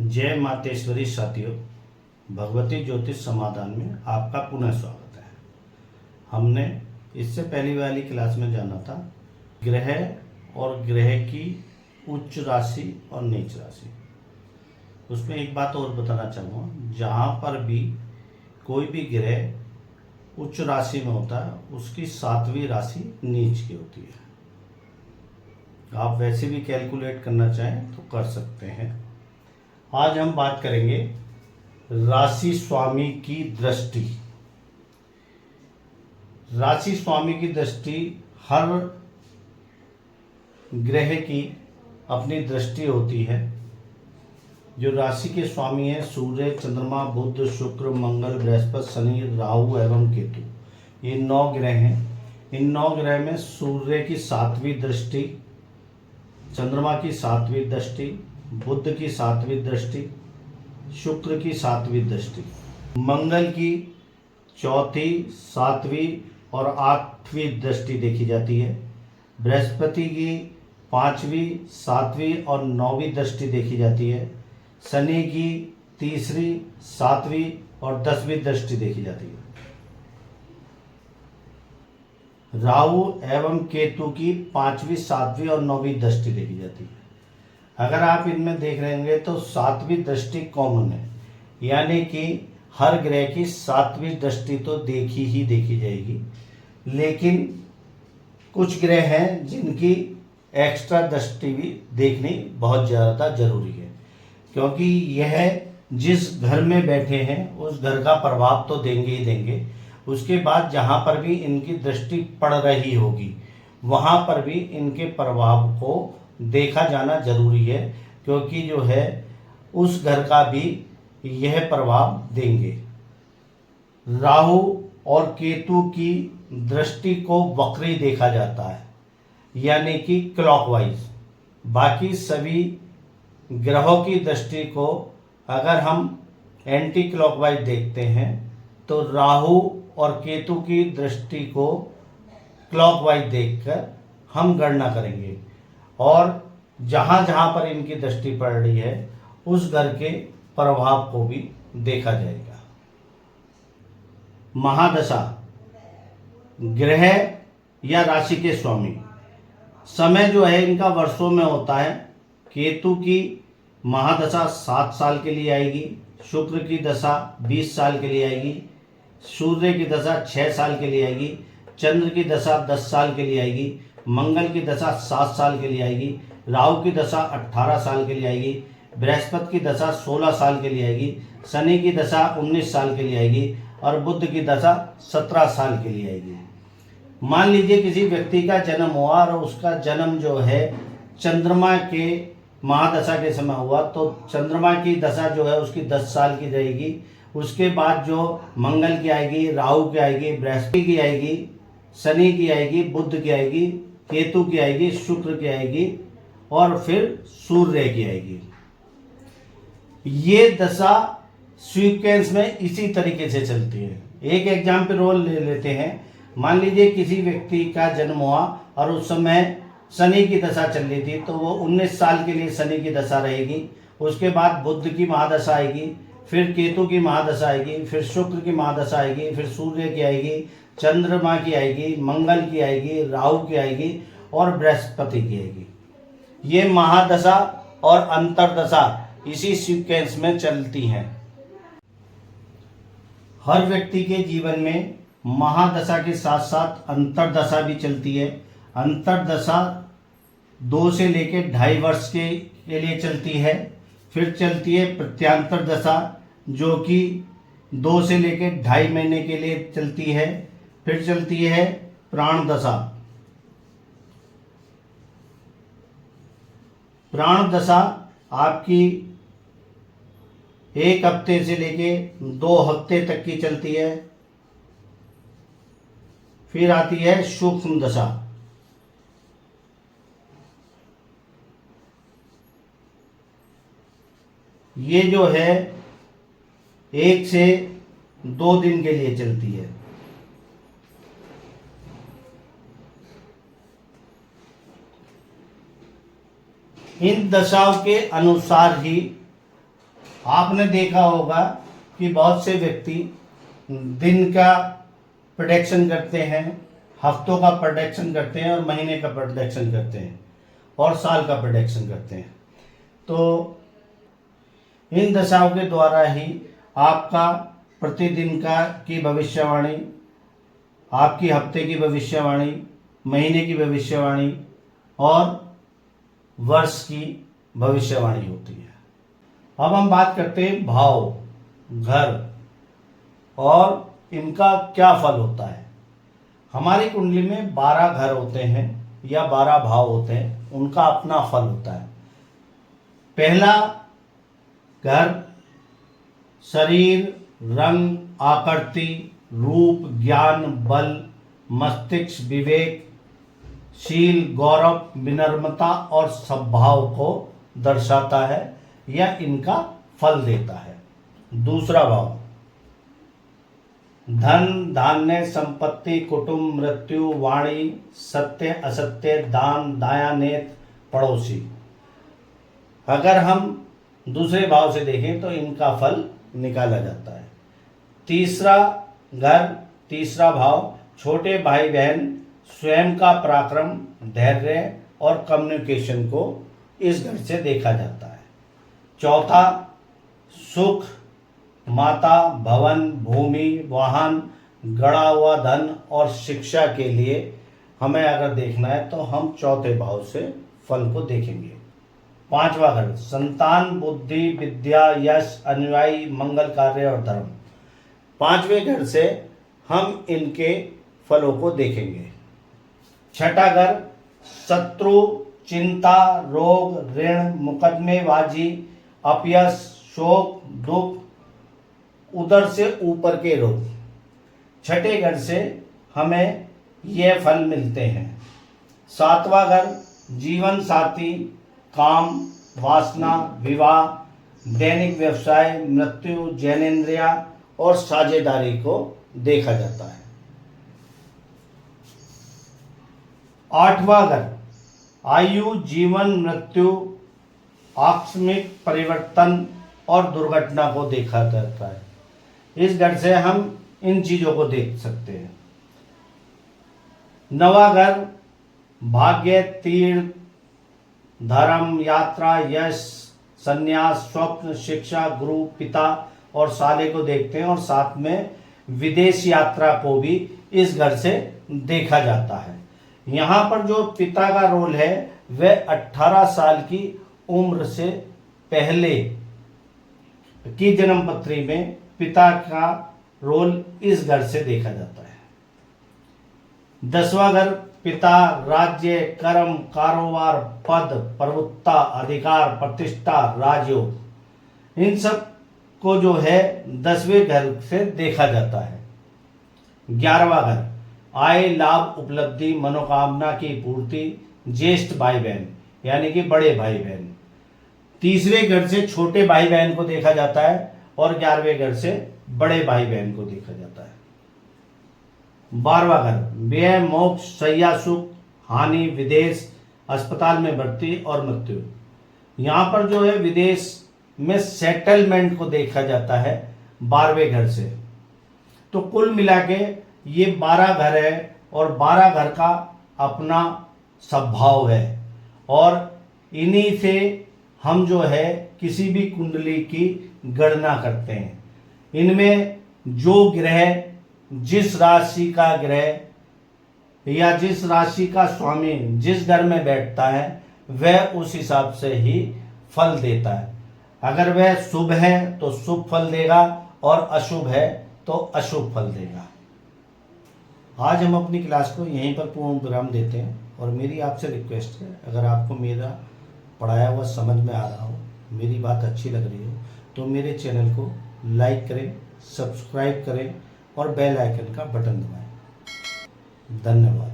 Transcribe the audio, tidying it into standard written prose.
जय मातेश्वरी साथियों, भगवती ज्योतिष समाधान में आपका पुनः स्वागत है। हमने इससे पहली वाली क्लास में जाना था ग्रह और ग्रह की उच्च राशि और नीच राशि। उसमें एक बात और बताना चाहूँगा, जहाँ पर भी कोई भी ग्रह उच्च राशि में होता है उसकी 7वीं राशि नीच की होती है। आप वैसे भी कैलकुलेट करना चाहें तो कर सकते हैं। आज हम बात करेंगे राशि स्वामी की दृष्टि। राशि स्वामी की दृष्टि, हर ग्रह की अपनी दृष्टि होती है। जो राशि के स्वामी हैं सूर्य, चंद्रमा, बुध, शुक्र, मंगल, बृहस्पति, शनि, राहु एवं केतु, ये 9 ग्रह हैं। इन 9 ग्रह में सूर्य की 7वीं दृष्टि, चंद्रमा की 7वीं दृष्टि, बुध की 7वीं दृष्टि, शुक्र की 7वीं दृष्टि, मंगल की 4वीं, 7वीं और 8वीं दृष्टि देखी जाती है। बृहस्पति की 5वीं, 7वीं और 9वीं दृष्टि देखी जाती है। शनि की 3री, 7वीं और 10वीं दृष्टि देखी जाती है। राहु एवं केतु की 5वीं, 7वीं और 9वीं दृष्टि देखी जाती है। अगर आप इनमें देख रहे होंगे तो 7वीं दृष्टि कॉमन है, यानी कि हर ग्रह की 7वीं दृष्टि तो देखी जाएगी। लेकिन कुछ ग्रह हैं जिनकी एक्स्ट्रा दृष्टि भी देखनी बहुत ज़्यादा जरूरी है, क्योंकि यह जिस घर में बैठे हैं उस घर का प्रभाव तो देंगे ही देंगे। उसके बाद जहाँ पर भी इनकी दृष्टि पड़ रही होगी वहाँ पर भी इनके प्रभाव को देखा जाना जरूरी है, क्योंकि जो है उस घर का भी यह प्रभाव देंगे। राहु और केतु की दृष्टि को वक्री देखा जाता है, यानी कि क्लॉकवाइज। बाकी सभी ग्रहों की दृष्टि को अगर हम एंटी क्लॉकवाइज देखते हैं तो राहु और केतु की दृष्टि को क्लॉकवाइज देखकर हम गणना करेंगे, और जहाँ जहाँ पर इनकी दृष्टि पड़ रही है उस घर के प्रभाव को भी देखा जाएगा। महादशा, ग्रह या राशि के स्वामी, समय जो है इनका वर्षों में होता है। केतु की महादशा 7 साल के लिए आएगी, शुक्र की दशा 20 साल के लिए आएगी, सूर्य की दशा 6 साल के लिए आएगी, चंद्र की दशा 10 साल के लिए आएगी, मंगल की दशा 7 साल के लिए आएगी, राहु की दशा 18 साल के लिए आएगी, बृहस्पति की दशा 16 साल के लिए आएगी, शनि की दशा 19 साल के लिए आएगी और बुध की दशा 17 साल के लिए आएगी। मान लीजिए किसी व्यक्ति का जन्म हुआ और उसका जन्म जो है चंद्रमा के महादशा के समय हुआ, तो चंद्रमा की दशा जो है उसकी 10 साल की रहेगी। उसके बाद जो मंगल की आएगी, राहु की आएगी, बृहस्पति की आएगी, शनि की आएगी, बुध की आएगी, केतु की आएगी, शुक्र की आएगी और फिर सूर्य की आएगी। ये दशा सीक्वेंस में इसी तरीके से चलती है। एक एग्जाम्पल ले लेते हैं। मान लीजिए किसी व्यक्ति का जन्म हुआ और उस समय शनि की दशा चल रही थी, तो वो 19 साल के लिए शनि की दशा रहेगी। उसके बाद बुध की महादशा आएगी, फिर केतु की महादशा आएगी, फिर शुक्र की महादशा आएगी, फिर सूर्य की आएगी, चंद्रमा की आएगी, मंगल की आएगी, राहु की आएगी और बृहस्पति की आएगी। ये महादशा और अंतरदशा इसी सीक्वेंस में चलती हैं। हर व्यक्ति के जीवन में महादशा के साथ साथ अंतरदशा भी चलती है। अंतरदशा 2 से लेकर 2.5 वर्ष के लिए चलती है। फिर चलती है प्रत्यांतर दशा, जो कि 2 से लेकर 2.5 महीने के लिए चलती है। फिर चलती है प्राण दशा। प्राण दशा आपकी 1 हफ्ते से लेके 2 हफ्ते तक की चलती है। फिर आती है सूक्ष्म दशा। ये जो है 1 से 2 दिन के लिए चलती है। इन दशाओं के अनुसार ही आपने देखा होगा कि बहुत से व्यक्ति दिन का प्रेडिक्शन करते हैं, हफ्तों का प्रेडिक्शन करते हैं और महीने का प्रेडिक्शन करते हैं और साल का प्रेडिक्शन करते हैं। तो इन दशाओं के द्वारा ही आपका प्रतिदिन का की भविष्यवाणी, आपकी हफ्ते की भविष्यवाणी, महीने की भविष्यवाणी और वर्ष की भविष्यवाणी होती है। अब हम बात करते हैं भाव, घर और इनका क्या फल होता है। हमारी कुंडली में 12 घर होते हैं या 12 भाव होते हैं, उनका अपना फल होता है। पहला घर शरीर, रंग, आकृति, रूप, ज्ञान, बल, मस्तिष्क, विवेक, शील, गौरव, विनम्रता और स्वभाव को दर्शाता है या इनका फल देता है। दूसरा भाव धन, धान्य, संपत्ति, कुटुंब, मृत्यु, वाणी, सत्य, असत्य, दान, दाया, नेत्र, पड़ोसी। अगर हम दूसरे भाव से देखें तो इनका फल निकाला जाता है। तीसरा घर, तीसरा भाव छोटे भाई बहन, स्वयं का पराक्रम, धैर्य और कम्युनिकेशन को इस घर से देखा जाता है। चौथा सुख, माता, भवन, भूमि, वाहन, गड़ा हुआ धन और शिक्षा के लिए हमें अगर देखना है तो हम चौथे भाव से फल को देखेंगे। पांचवा घर संतान, बुद्धि, विद्या, यश, अनुयायी, मंगल कार्य और धर्म। पांचवें घर से हम इनके फलों को देखेंगे। छठा घर शत्रु, चिंता, रोग, ऋण, मुकदमेबाजी, अपयश, शोक, दुख, उधर से ऊपर के रोग। छठे घर से हमें ये फल मिलते हैं। सातवां घर जीवन साथी, काम, वासना, विवाह, दैनिक व्यवसाय, मृत्यु, जैनेन्द्रिया और साझेदारी को देखा जाता है। आठवां घर आयु, जीवन, मृत्यु, आकस्मिक परिवर्तन और दुर्घटना को देखा जाता है। इस घर से हम इन चीजों को देख सकते हैं। नवा घर भाग्य, तीर्थ, धर्म, यात्रा, यश, संन्यास, स्वप्न, शिक्षा, गुरु, पिता और साले को देखते हैं और साथ में विदेश यात्रा को भी इस घर से देखा जाता है। यहाँ पर जो पिता का रोल है वह 18 साल की उम्र से पहले की जन्म पत्री में पिता का रोल इस घर से देखा जाता है। 10वां घर पिता, राज्य, कर्म, कारोबार, पद, प्रभुत्ता, अधिकार, प्रतिष्ठा, राजयोग, इन सब को जो है 10वें घर से देखा जाता है। 11वां घर आय, लाभ, उपलब्धि, मनोकामना की पूर्ति, ज्येष्ठ भाई बहन यानी कि बड़े भाई बहन। 30वें घर से छोटे भाई बहन को देखा जाता है और 11वें घर से बड़े भाई बहन को देखा जाता है। 12वां घर व्यय, मोक्ष, शैया सुख, हानि, विदेश, अस्पताल में भर्ती और मृत्यु। यहाँ पर जो है विदेश में सेटलमेंट को देखा जाता है 12वें घर से। तो कुल मिला के ये 12 घर है और 12 घर का अपना स्वभाव है और इन्हीं से हम जो है किसी भी कुंडली की गणना करते हैं। इनमें जो ग्रह, जिस राशि का ग्रह या जिस राशि का स्वामी जिस घर में बैठता है वह उस हिसाब से ही फल देता है। अगर वह शुभ है तो शुभ फल देगा और अशुभ है तो अशुभ फल देगा। आज हम अपनी क्लास को यहीं पर पूर्ण विराम देते हैं और मेरी आपसे रिक्वेस्ट है, अगर आपको मेरा पढ़ाया हुआ समझ में आ रहा हो, मेरी बात अच्छी लग रही हो तो मेरे चैनल को लाइक करें, सब्सक्राइब करें और बेल आइकन का बटन दबाएं। धन्यवाद।